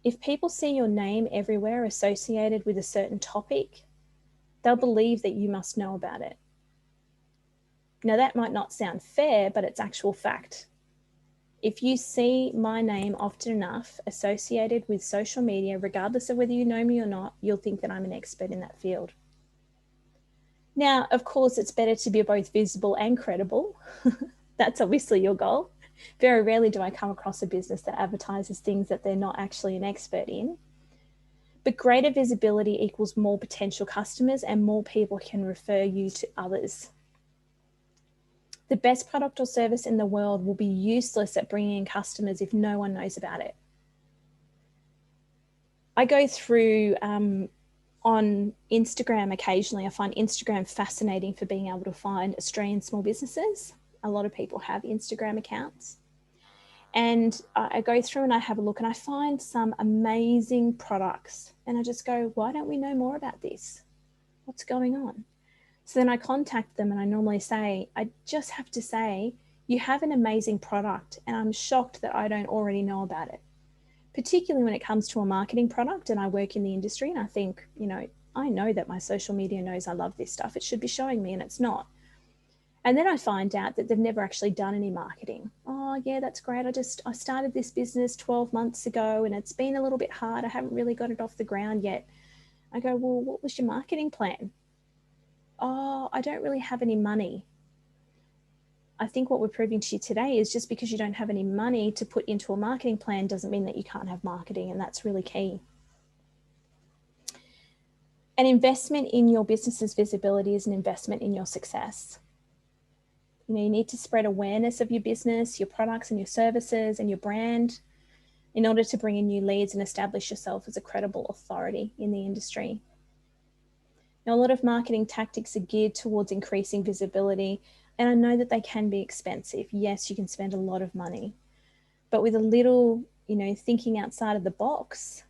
If people see your name everywhere associated with a certain topic, they'll believe that you must know about it. Now, that might not sound fair, but it's actual fact. If you see my name often enough associated with social media, regardless of whether you know me or not, you'll think that I'm an expert in that field. Now, of course, it's better to be both visible and credible. That's obviously your goal. Very rarely do I come across a business that advertises things that they're not actually an expert in. But greater visibility equals more potential customers and more people can refer you to others. The best product or service in the world will be useless at bringing in customers if no one knows about it. I go through on Instagram occasionally. I find Instagram fascinating for being able to find Australian small businesses. A lot of people have Instagram accounts. And I go through and I have a look and I find some amazing products. And I just go, why don't we know more about this? What's going on? So then I contact them and I normally say, I just have to say, you have an amazing product and I'm shocked that I don't already know about it. Particularly when it comes to a marketing product and I work in the industry and I think, you know, I know that my social media knows I love this stuff. It should be showing me and it's not. And then I find out that they've never actually done any marketing. Oh yeah, that's great. I started this business 12 months ago and it's been a little bit hard. I haven't really got it off the ground yet. I go, well, what was your marketing plan? Oh, I don't really have any money. I think what we're proving to you today is just because you don't have any money to put into a marketing plan doesn't mean that you can't have marketing, and that's really key. An investment in your business's visibility is an investment in your success. You know, you need to spread awareness of your business, your products and your services and your brand in order to bring in new leads and establish yourself as a credible authority in the industry. Now, a lot of marketing tactics are geared towards increasing visibility, and I know that they can be expensive. Yes, you can spend a lot of money, but with a little, you know, thinking outside of the box,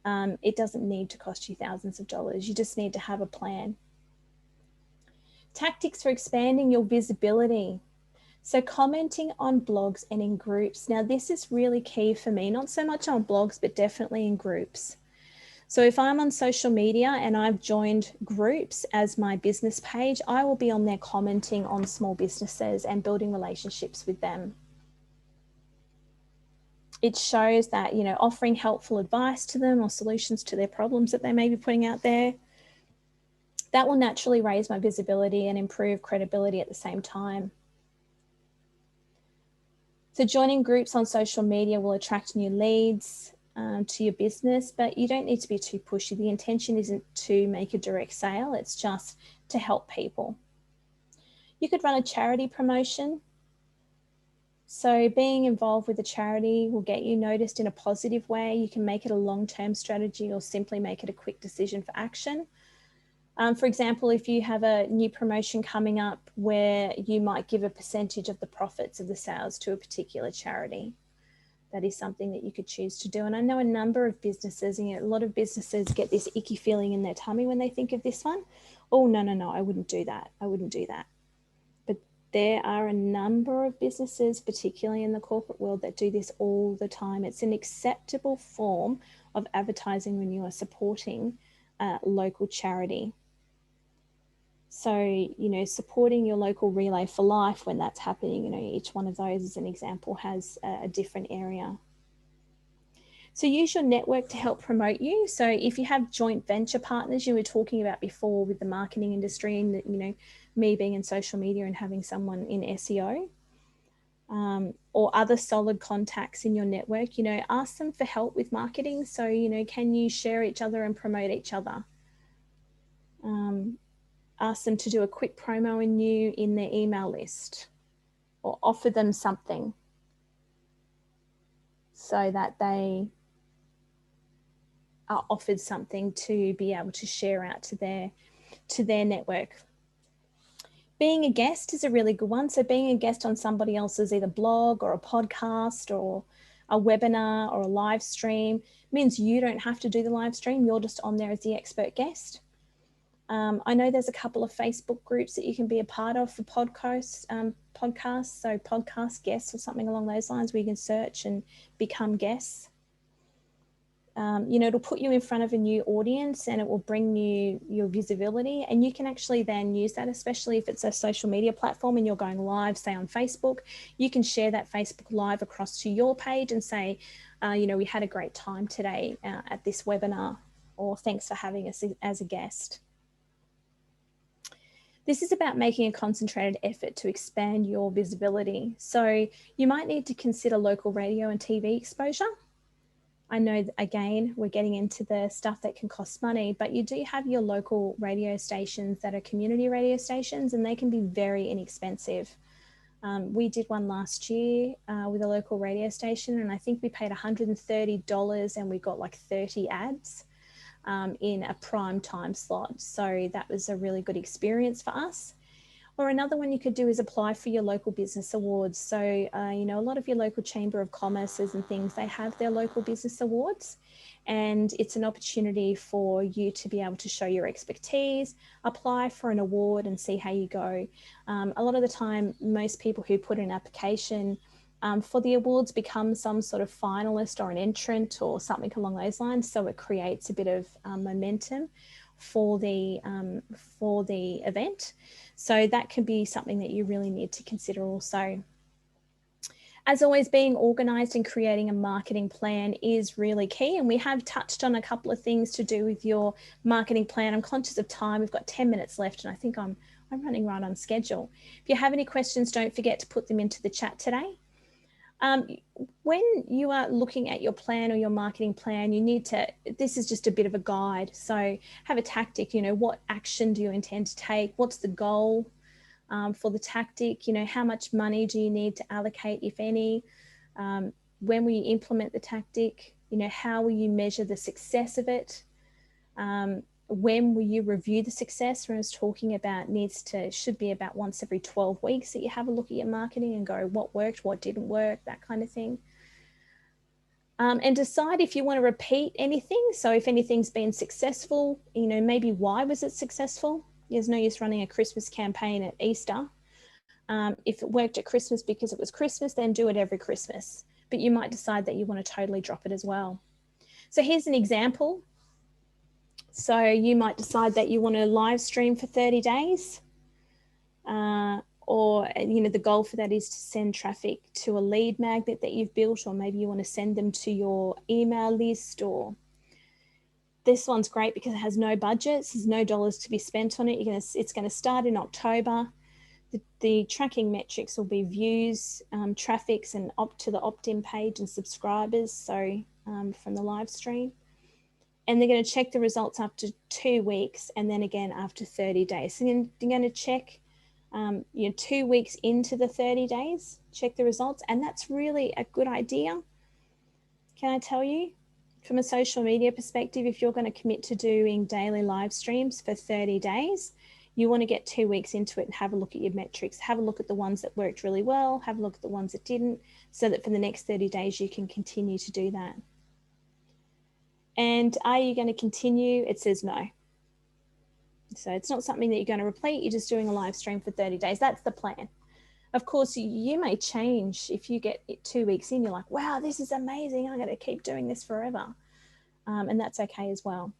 it doesn't need to cost you thousands of dollars. You just need to have a plan. Tactics for expanding your visibility. So commenting on blogs and in groups. Now, this is really key for me, not so much on blogs, but definitely in groups. So if I'm on social media and I've joined groups as my business page, I will be on there commenting on small businesses and building relationships with them. It shows that, you know, offering helpful advice to them or solutions to their problems that they may be putting out there. That will naturally raise my visibility and improve credibility at the same time. So joining groups on social media will attract new leads to your business, but you don't need to be too pushy. The intention isn't to make a direct sale, it's just to help people. You could run a charity promotion. So being involved with a charity will get you noticed in a positive way. You can make it a long-term strategy or simply make it a quick decision for action. For example, if you have a new promotion coming up where you might give a percentage of the profits of the sales to a particular charity, that is something that you could choose to do. And I know a number of businesses, and a lot of businesses get this icky feeling in their tummy when they think of this one. Oh, no, I wouldn't do that. I wouldn't do that. But there are a number of businesses, particularly in the corporate world, that do this all the time. It's an acceptable form of advertising when you are supporting a local charity. So, you know, supporting your local Relay for Life when that's happening, you know, each one of those as an example has a different area. So use your network to help promote you. So if you have joint venture partners, you were talking about before with the marketing industry and, you know, me being in social media and having someone in SEO or other solid contacts in your network, you know, ask them for help with marketing. So, you know, can you share each other and promote each other? Ask them to do a quick promo in you in their email list or offer them something so that they are offered something to be able to share out to their network. Being a guest is a really good one. So being a guest on somebody else's either blog or a podcast or a webinar or a live stream means you don't have to do the live stream. You're just on there as the expert guest. I know there's a couple of Facebook groups that you can be a part of for podcasts, so podcast guests or something along those lines where you can search and become guests. You know, it'll put you in front of a new audience and it will bring you your visibility, and you can actually then use that, especially if it's a social media platform and you're going live, say on Facebook, you can share that Facebook Live across to your page and say, you know, we had a great time today at this webinar, or thanks for having us as a guest. This is about making a concentrated effort to expand your visibility. So you might need to consider local radio and TV exposure. I know that, again, we're getting into the stuff that can cost money, but you do have your local radio stations that are community radio stations, and they can be very inexpensive. We did one last year with a local radio station, and I think we paid $130 and we got like 30 ads in a prime time slot. So that was a really good experience for us. Or another one you could do is apply for your local business awards. So, you know, a lot of your local Chamber of Commerces and things, they have their local business awards, and it's an opportunity for you to be able to show your expertise, apply for an award and see how you go. A lot of the time, most people who put in an application for the awards become some sort of finalist or an entrant or something along those lines. So it creates a bit of momentum for the event. So that can be something that you really need to consider also. As always, being organised and creating a marketing plan is really key. And we have touched on a couple of things to do with your marketing plan. I'm conscious of time. We've got 10 minutes left and I think I'm running right on schedule. If you have any questions, don't forget to put them into the chat today. When you are looking at your plan or your marketing plan, you need to, this is just a bit of a guide. So have a tactic, you know, what action do you intend to take? What's the goal for the tactic? You know, how much money do you need to allocate, if any? When will you implement the tactic? You know, how will you measure the success of it? When will you review the success? When I was talking about should be about once every 12 weeks that you have a look at your marketing and go, what worked, what didn't work, that kind of thing. And decide if you want to repeat anything. So if anything's been successful, you know, maybe why was it successful? There's no use running a Christmas campaign at Easter. If it worked at Christmas because it was Christmas, then do it every Christmas. But you might decide that you want to totally drop it as well. So here's an example. So you might decide that you want to live stream for 30 days or, you know, the goal for that is to send traffic to a lead magnet that you've built, or maybe you want to send them to your email list. Or this one's great because it has no budgets. There's no dollars to be spent on it. It's going to start in October. The tracking metrics will be views, traffics, and to the opt-in page and subscribers. So from the live stream. And they're going to check the results after 2 weeks and then again after 30 days. So you're going to check, 2 weeks into the 30 days, check the results. And that's really a good idea. Can I tell you, from a social media perspective, if you're going to commit to doing daily live streams for 30 days, you want to get 2 weeks into it and have a look at your metrics, have a look at the ones that worked really well, have a look at the ones that didn't, so that for the next 30 days, you can continue to do that. And are you going to continue? It says no. So it's not something that you're going to repeat. You're just doing a live stream for 30 days. That's the plan. Of course, you may change if you get 2 weeks in. You're like, wow, this is amazing. I'm going to keep doing this forever. And that's okay as well.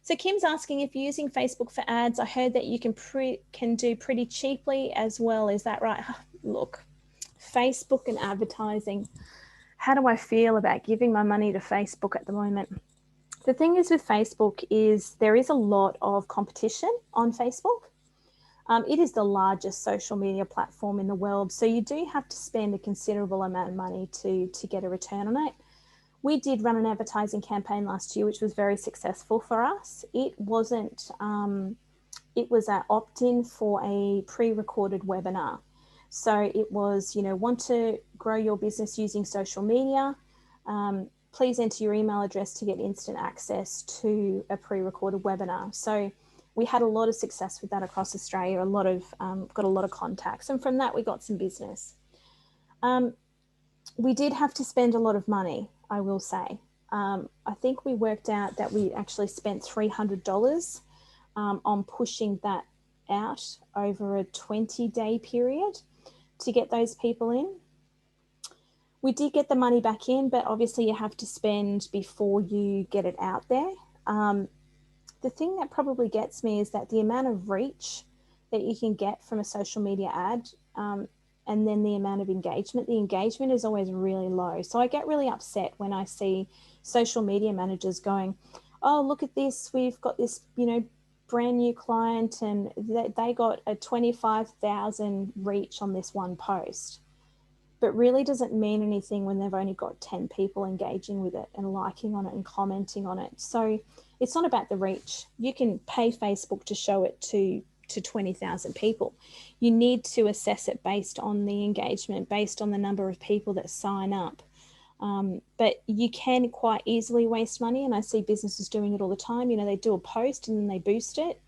So Kim's asking, if you're using Facebook for ads, I heard that you can do pretty cheaply as well. Is that right? Look, Facebook and advertising. How do I feel about giving my money to Facebook at the moment? The thing is with Facebook is there is a lot of competition on Facebook. It is the largest social media platform in the world. So you do have to spend a considerable amount of money to get a return on it. We did run an advertising campaign last year, which was very successful for us. It wasn't, it was an opt-in for a pre-recorded webinar. So it was, want to grow your business using social media. Please enter your email address to get instant access to a pre-recorded webinar. So we had a lot of success with that across Australia, got a lot of contacts. And from that, we got some business. We did have to spend a lot of money, I will say. I think we worked out that we actually spent $300 on pushing that out over a 20-day period to get those people in. We did get the money back in, but obviously you have to spend before you get it out there. The thing that probably gets me is that the amount of reach that you can get from a social media ad and then the amount of engagement. The engagement is always really low. So I get really upset when I see social media managers going, oh, look at this. We've got this, brand new client and they got a 25,000 reach on this one post, but really doesn't mean anything when they've only got 10 people engaging with it and liking on it and commenting on it. So it's not about the reach. You can pay Facebook to show it to 20,000 people. You need to assess it based on the engagement, based on the number of people that sign up. But you can quite easily waste money, and I see businesses doing it all the time. You know, they do a post and then they boost it,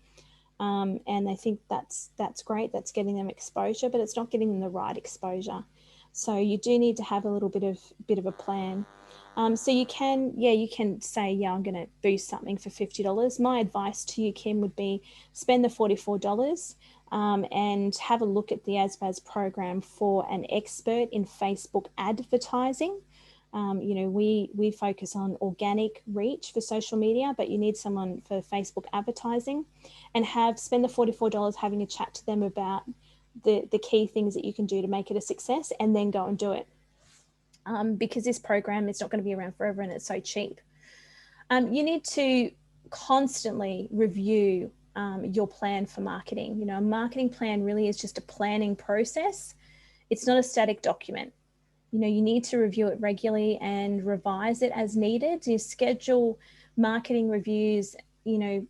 and they think that's great, that's getting them exposure, but it's not getting them the right exposure. So you do need to have a little bit of a plan. So you can say, yeah, I'm going to boost something for $50. My advice to you, Kim, would be spend the $44 and have a look at the ASBAS program for an expert in Facebook advertising. You know, we focus on organic reach for social media, but you need someone for Facebook advertising, and spend the $44 having a chat to them about the key things that you can do to make it a success, and then go and do it. Because this program is not going to be around forever and it's so cheap. You need to constantly review your plan for marketing. You know, a marketing plan really is just a planning process. It's not a static document. You know, you need to review it regularly and revise it as needed. You schedule marketing reviews, you know,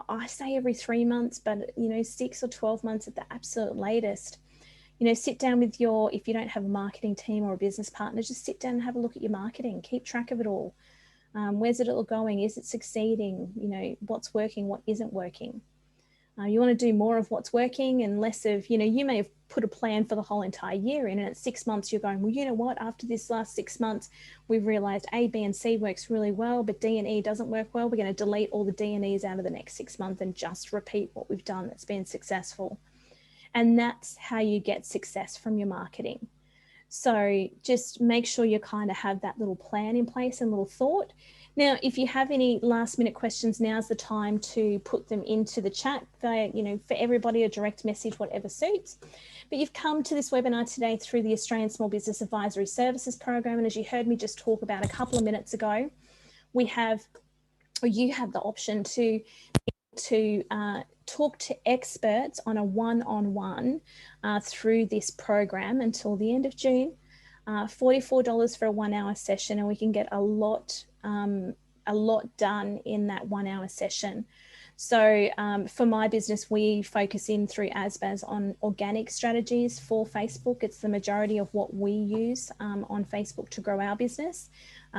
I say every 3 months, but, you know, 6 or 12 months at the absolute latest. You know, sit down with if you don't have a marketing team or a business partner, just sit down and have a look at your marketing, keep track of it all. Where's it all going? Is it succeeding? You know, what's working, what isn't working? You want to do more of what's working and less of, you know, you may have put a plan for the whole entire year in, and at 6 months you're going, well, you know what, after this last 6 months, we've realized A, B, and C works really well, but D and E doesn't work well. We're going to delete all the D and E's out of the next 6 months and just repeat what we've done that's been successful. And that's how you get success from your marketing. So just make sure you kind of have that little plan in place and little thought. Now, if you have any last minute questions, now's the time to put them into the chat via, you know, for everybody, a direct message, whatever suits. But you've come to this webinar today through the Australian Small Business Advisory Services Program. And as you heard me just talk about a couple of minutes ago, you have the option to talk to experts on a one-on-one through this program until the end of June. $44 for a 1 hour session, and we can get a lot done in that 1 hour session. So for my business, we focus in through ASBAS on organic strategies for Facebook. It's the majority of what we use on Facebook to grow our business.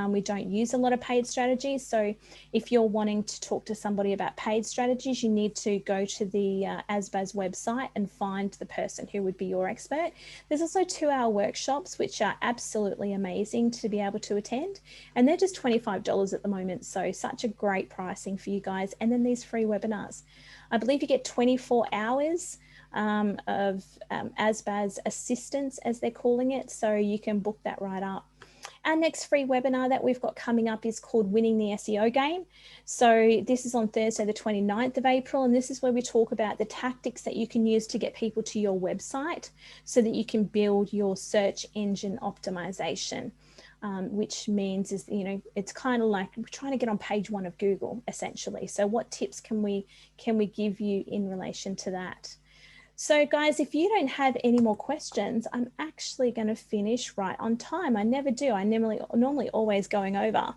We don't use a lot of paid strategies. So if you're wanting to talk to somebody about paid strategies, you need to go to the ASBAS website and find the person who would be your expert. There's also 2-hour workshops, which are absolutely amazing to be able to attend. And they're just $25 at the moment. So such a great pricing for you guys. And then these free webinars. I believe you get 24 hours of ASBAS assistance, as they're calling it. So you can book that right up. Our next free webinar that we've got coming up is called Winning the SEO Game. So this is on Thursday, the 29th of April. And this is where we talk about the tactics that you can use to get people to your website so that you can build your search engine optimization, which means is, you know, it's kind of like we're trying to get on page 1 of Google, essentially. So what tips can we give you in relation to that? So guys, if you don't have any more questions, I'm actually going to finish right on time. I never do. I normally always going over.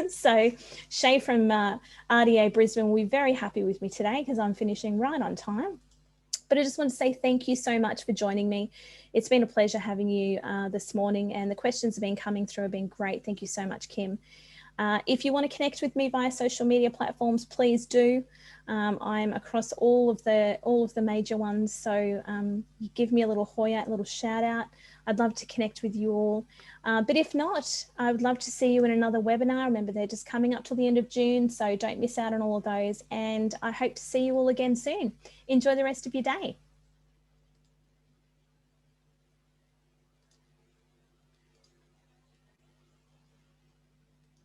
So Shay from RDA Brisbane will be very happy with me today because I'm finishing right on time. But I just want to say thank you so much for joining me. It's been a pleasure having you this morning, and the questions have been coming through have been great. Thank you so much, Kim. If you want to connect with me via social media platforms, please do. I'm across all of the major ones. So you give me a little hoya, a little shout out. I'd love to connect with you all. But if not, I would love to see you in another webinar. Remember, they're just coming up till the end of June, so don't miss out on all of those. And I hope to see you all again soon. Enjoy the rest of your day.